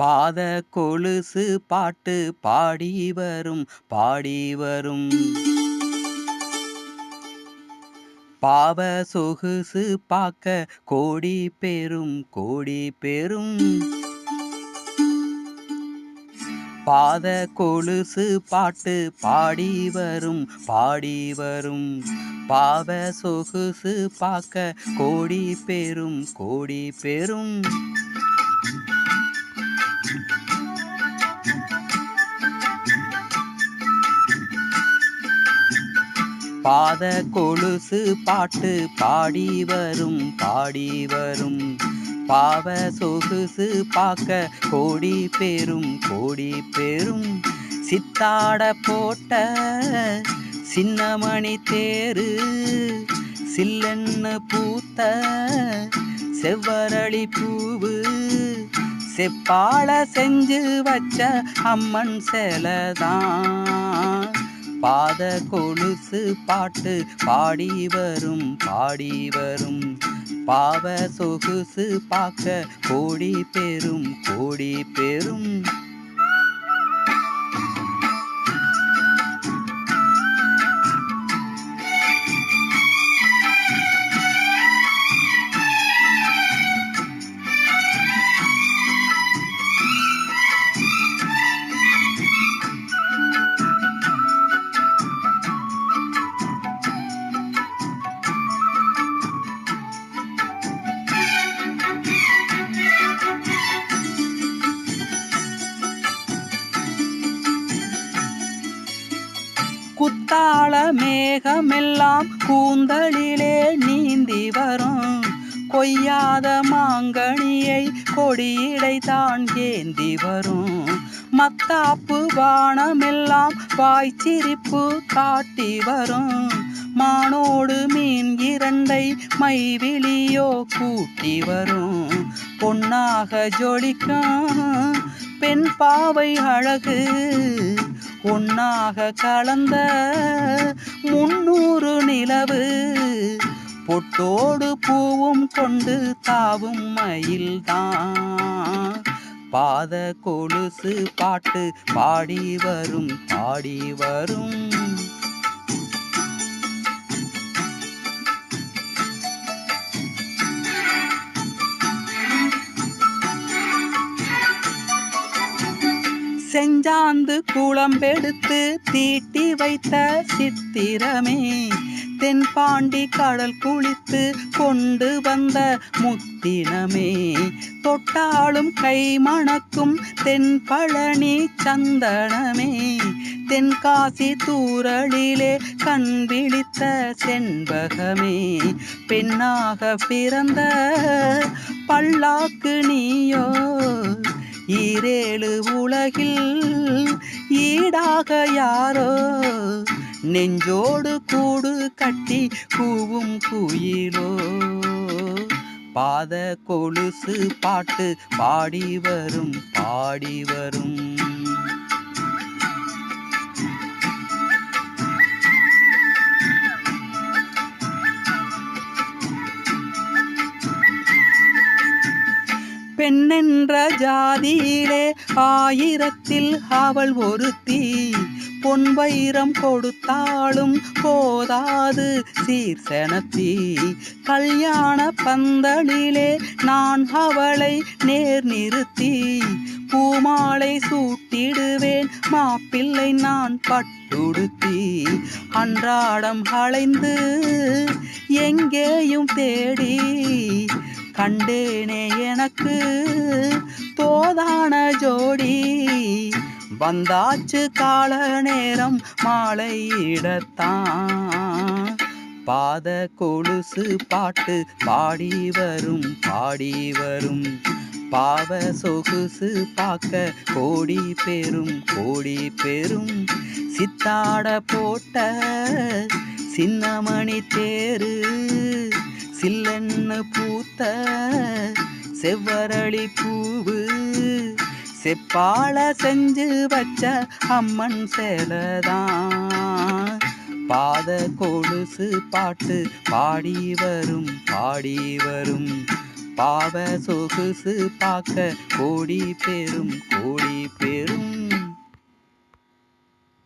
பாத கொலுசு பாட்டு பாடி வரும் பாடி வரும். பாவ சொகுசு பாக்க கோடி பெரும் கோடி பெரும். பாத கொலுசு பாட்டு பாடி வரும் பாடி வரும். பாவ சொகுசு பாக்க கோடி பெரும் கோடி பெரும். பாத கொலுசு பாட்டு பாடி வரும் பாடி வரும். பாவ சொகுசு பாக்க கோடி பெரும் கோடி பெரும். சித்தாட போட்ட சின்னமணி தேரு சில்லென்னு பூத்த செவ்வரளி பூவு செப்பால செஞ்சு வச்ச அம்மன் சேலதான். பாத கொலுசு பாட்டு பாடி வரும் பாடி வரும். பாவ சொகுசு பாக்க கோடி பெரும் கோடி பெரும். குத்தாள மேகமெல்லாம் கூந்தலிலே நீந்தி வரும். கொய்யாத மாங்கனியை கொடியிடை தான் ஏந்தி வரும். மத்தாப்பு வானமெல்லாம் வாய்ச்சிரிப்பு காட்டி வரும். மானோடு மீன் இரண்டை மைவிழியோ கூட்டி வரும். பொன்னாக ஜொலிக்கும் பெண் பாவை அழகு ஒன்னாக கலந்த 300 நிலவு. பொட்டோடு பூவும் கொண்டு தாவும் மயில்தான். பாத கொலுசு பாட்டு பாடி வரும் பாடி வரும். செஞ்சாந்து குளம்பெடுத்து தீட்டி வைத்த சித்திரமே தென்பாண்டி கடல் குளித்து கொண்டு வந்த முத்தினமே. தொட்டாலும் கை மணக்கும் தென்பழனி சந்தனமே. தென்காசி தூரலிலே கண் விழித்த செண்பகமே. பெண்ணாக பிறந்த பல்லாக்கு நீயோ ஈரேழு உலகில் ஈடாக யாரோ. நெஞ்சோடு கூடு கட்டி கூவும் குயிலோ. பாத கொலுசு பாட்டு பாடி வரும் பாடி வரும். பெண்ணென்ற ஜாதியிலே 1000ல் அவள் ஒருத்தி. பொன் வைரம் கொடுத்தாலும் போதாது சீர்செனத்தி. கல்யாண பந்தலிலே நான் அவளை நேர் நிறுத்தி. பூமாலை சூட்டிடுவேன் மாப்பிள்ளை நான் பட்டுடுத்தி. அன்றாடம் அலைந்து எங்கேயும் தேடி கண்டேனே எனக்கு தோதான ஜோடி. வந்தாச்சு கால நேரம் மாலையிடத்தான். பாத கொலுசு பாட்டு பாடி வரும் பாடி வரும். பாவ சொகுசு பாக்க கோடி பெரும் கோடி பெரும். சித்தாட போட்ட சின்னமணி தேரு சில்லென்னு பூத்த செவ்வரளி பூவு செப்பால செஞ்சு வச்ச அம்மன் சேலதான். பாத கொலுசு பாட்டு பாடி வரும் பாடி வரும். பாவ சொகுசு பார்க்க கோடி பேரும் கோடி பேரும்